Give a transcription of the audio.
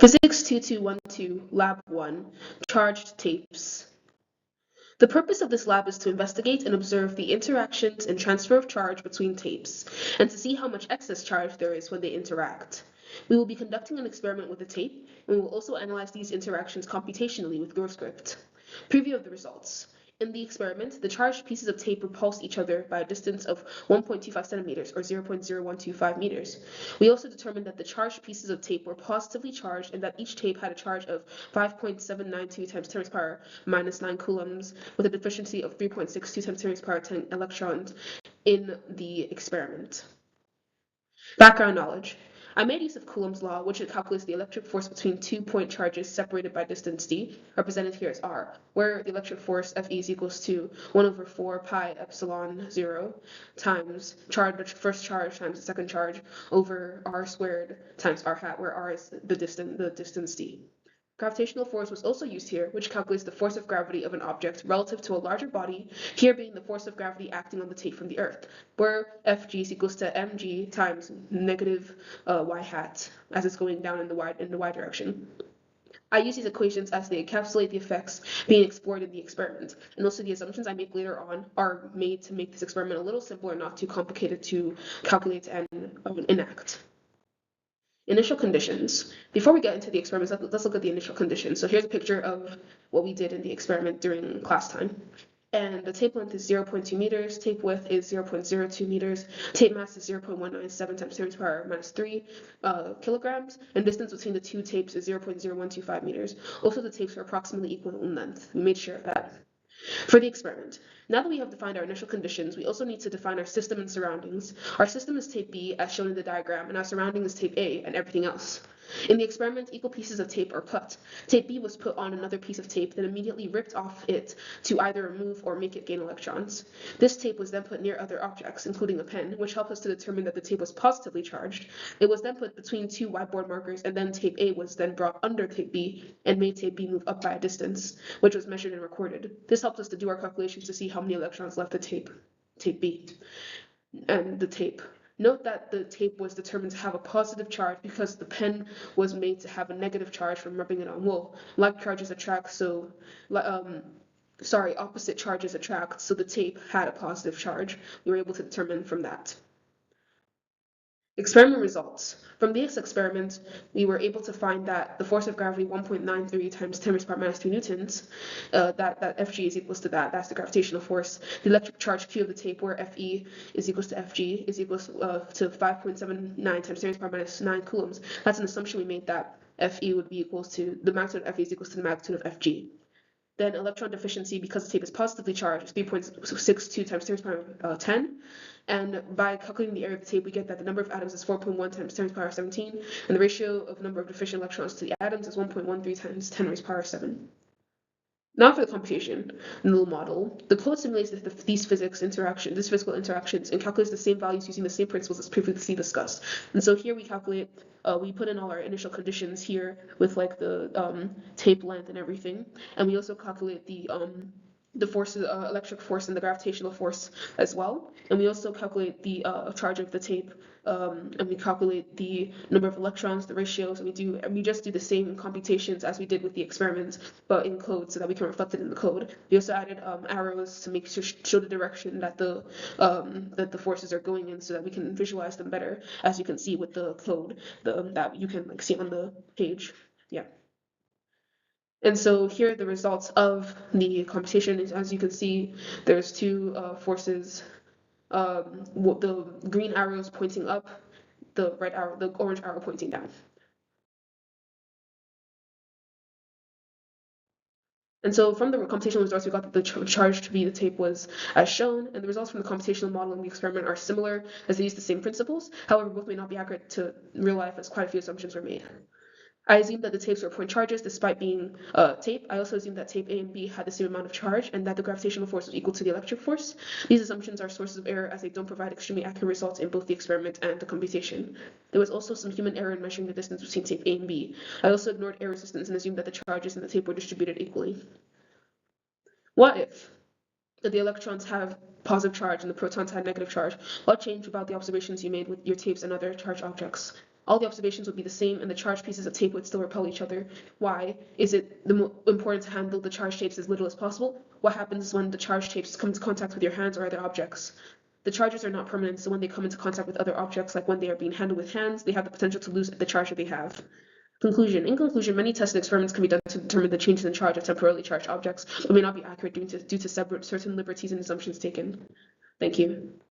Physics 2212, Lab 1, Charged Tapes. The purpose of this lab is to investigate and observe the interactions and transfer of charge between tapes, and to see how much excess charge there is when they interact. We will be conducting an experiment with a tape, and we will also analyze these interactions computationally with GaTech. Preview of the results. In the experiment, the charged pieces of tape repulsed each other by a distance of 1.25 centimeters or 0.0125 meters. We also determined that the charged pieces of tape were positively charged and that each tape had a charge of 5.792 times 10 raised power minus 9 coulombs with a deficiency of 3.62 times 10 raised power 10 electrons in the experiment. Background knowledge. I made use of Coulomb's law, which calculates the electric force between 2-point charges separated by distance d, represented here as r, where the electric force Fe is equals to 1 over 4 pi epsilon 0 times the first charge times the second charge over r squared times r hat, where r is the distance d. Gravitational force was also used here, which calculates the force of gravity of an object relative to a larger body, here being the force of gravity acting on the tape from the Earth, where Fg is equals to mg times negative y hat, as it's going down in the y direction. I use these equations as they encapsulate the effects being explored in the experiment, and also the assumptions I make later on are made to make this experiment a little simpler, not too complicated to calculate and enact. Initial conditions. Before we get into the experiments, let's look at the initial conditions. So here's a picture of what we did in the experiment during class time. And the tape length is 0.2 meters, tape width is 0.02 meters, tape mass is 0.197 times 10 to the power minus 3 kilograms, and distance between the two tapes is 0.0125 meters. Also, the tapes are approximately equal in length. We made sure of that. For the experiment, now that we have defined our initial conditions, we also need to define our system and surroundings. Our system is tape B, as shown in the diagram, and our surrounding is tape A and everything else. In the experiment, equal pieces of tape are cut. Tape B was put on another piece of tape, then immediately ripped off it to either remove or make it gain electrons. This tape was then put near other objects, including a pen, which helped us to determine that the tape was positively charged. It was then put between two whiteboard markers, and then tape A was then brought under tape B and made tape B move up by a distance, which was measured and recorded. This helped us to do our calculations to see how many electrons left the tape B, and the tape. Note that the tape was determined to have a positive charge because the pen was made to have a negative charge from rubbing it on wool. Like charges attract, opposite charges attract, so the tape had a positive charge. We were able to determine from that. Experiment results. From this experiment, we were able to find that the force of gravity 1.93 times 10 raised to the power minus 2 newtons, that Fg is equals to that's the gravitational force. The electric charge Q of the tape, where Fe is equals to Fg, is equals to 5.79 times 10 raised to the power minus 9 coulombs. That's an assumption we made that Fe would be equals to, the magnitude of Fe is equals to the magnitude of Fg. Then electron deficiency, because the tape is positively charged, is 3.62 times 10 to the power 10. And by calculating the area of the tape, we get that the number of atoms is 4.1 times 10 to the power 17, and the ratio of number of deficient electrons to the atoms is 1.13 times 10 raised to the power 7. Now for the computation, null model. The code simulates these physical interactions, and calculates the same values using the same principles as previously discussed. And so here we calculate, we put in all our initial conditions here with like the tape length and everything, and we also calculate the forces, electric force and the gravitational force as well. And we also calculate the charge of the tape, and we calculate the number of electrons, the ratios, and we just do the same computations as we did with the experiments, but in code so that we can reflect it in the code. We also added arrows to make sure show the direction that the forces are going in, so that we can visualize them better, as you can see with the code that you can see on the page. Yeah. And so here are the results of the computation. As you can see, there's two forces. The green arrow is pointing up, the orange arrow pointing down. And so from the computational results, we got that the charge to be the tape was as shown, and the results from the computational model and the experiment are similar, as they use the same principles. However, both may not be accurate to real life, as quite a few assumptions were made. I assumed that the tapes were point charges despite being tape. I also assumed that tape A and B had the same amount of charge and that the gravitational force was equal to the electric force. These assumptions are sources of error, as they don't provide extremely accurate results in both the experiment and the computation. There was also some human error in measuring the distance between tape A and B. I also ignored air resistance and assumed that the charges in the tape were distributed equally. What if the electrons have positive charge and the protons had negative charge? What changed about the observations you made with your tapes and other charged objects? All the observations would be the same, and the charged pieces of tape would still repel each other. Why? Is it important to handle the charged tapes as little as possible? What happens when the charged tapes come into contact with your hands or other objects? The charges are not permanent, so when they come into contact with other objects, like when they are being handled with hands, they have the potential to lose the charge that they have. Conclusion. In conclusion, many tests and experiments can be done to determine the changes in charge of temporarily charged objects, but may not be accurate due to certain liberties and assumptions taken. Thank you.